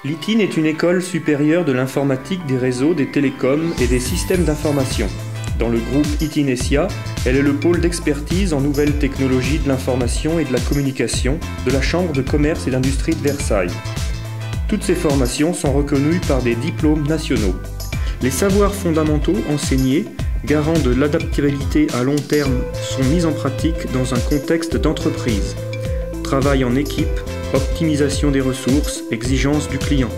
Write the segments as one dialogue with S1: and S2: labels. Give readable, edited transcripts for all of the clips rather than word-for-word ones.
S1: L'ITIN est une école supérieure de l'informatique, des réseaux, des télécoms et des systèmes d'information. Dans le groupe ITINESIA, elle est le pôle d'expertise en nouvelles technologies de l'information et de la communication de la Chambre de commerce et d'industrie de Versailles. Toutes ces formations sont reconnues par des diplômes nationaux. Les savoirs fondamentaux enseignés, garants de l'adaptabilité à long terme, sont mis en pratique dans un contexte d'entreprise. Travail en équipe, optimisation des ressources, exigence du client.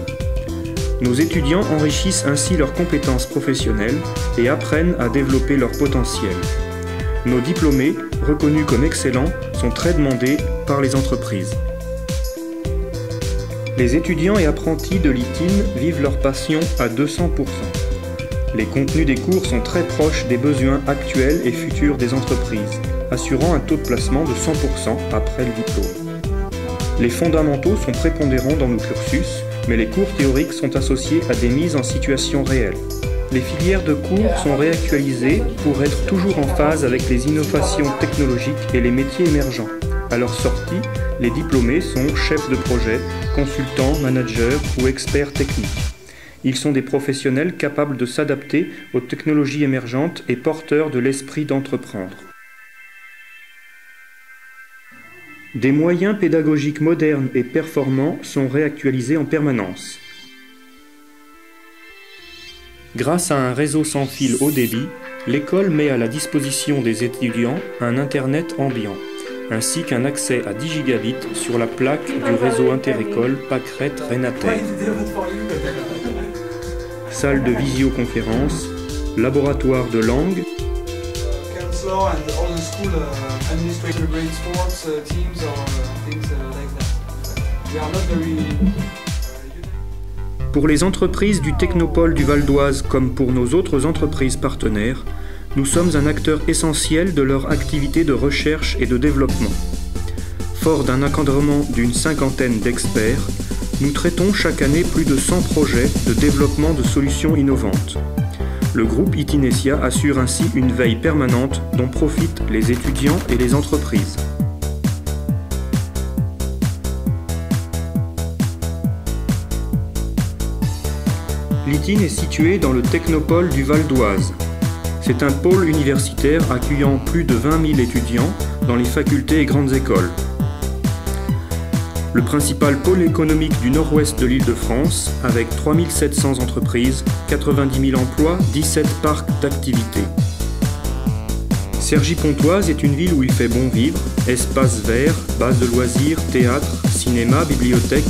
S1: Nos étudiants enrichissent ainsi leurs compétences professionnelles et apprennent à développer leur potentiel. Nos diplômés, reconnus comme excellents, sont très demandés par les entreprises. Les étudiants et apprentis de l'ITIN vivent leur passion à 200%. Les contenus des cours sont très proches des besoins actuels et futurs des entreprises, assurant un taux de placement de 100% après le diplôme. Les fondamentaux sont prépondérants dans nos cursus, mais les cours théoriques sont associés à des mises en situation réelle. Les filières de cours sont réactualisées pour être toujours en phase avec les innovations technologiques et les métiers émergents. À leur sortie, les diplômés sont chefs de projet, consultants, managers ou experts techniques. Ils sont des professionnels capables de s'adapter aux technologies émergentes et porteurs de l'esprit d'entreprendre. Des moyens pédagogiques modernes et performants sont réactualisés en permanence. Grâce à un réseau sans fil haut débit, l'école met à la disposition des étudiants un Internet ambiant, ainsi qu'un accès à 10 gigabits sur la plaque du réseau interécole Pâquerette-Renatel. Salle de visioconférence, laboratoire de langue, Pour les entreprises du Technopôle du Val d'Oise comme pour nos autres entreprises partenaires, nous sommes un acteur essentiel de leur activité de recherche et de développement. Fort d'un encadrement d'une 50aine d'experts, nous traitons chaque année plus de 100 projets de développement de solutions innovantes. Le groupe ITINESIA assure ainsi une veille permanente dont profitent les étudiants et les entreprises. L'ITIN est situé dans le Technopôle du Val d'Oise. C'est un pôle universitaire accueillant plus de 20 000 étudiants dans les facultés et grandes écoles. Le principal pôle économique du nord-ouest de l'Île-de-France, avec 3 700 entreprises, 90 000 emplois, 17 parcs d'activités. Cergy-Pontoise est une ville où il fait bon vivre, espaces verts, bases de loisirs, théâtre, cinéma, bibliothèque,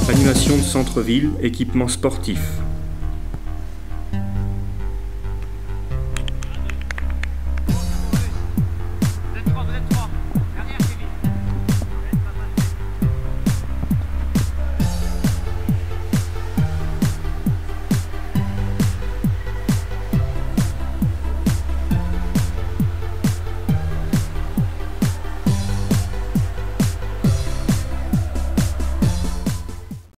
S1: animation de centre-ville, équipements sportifs.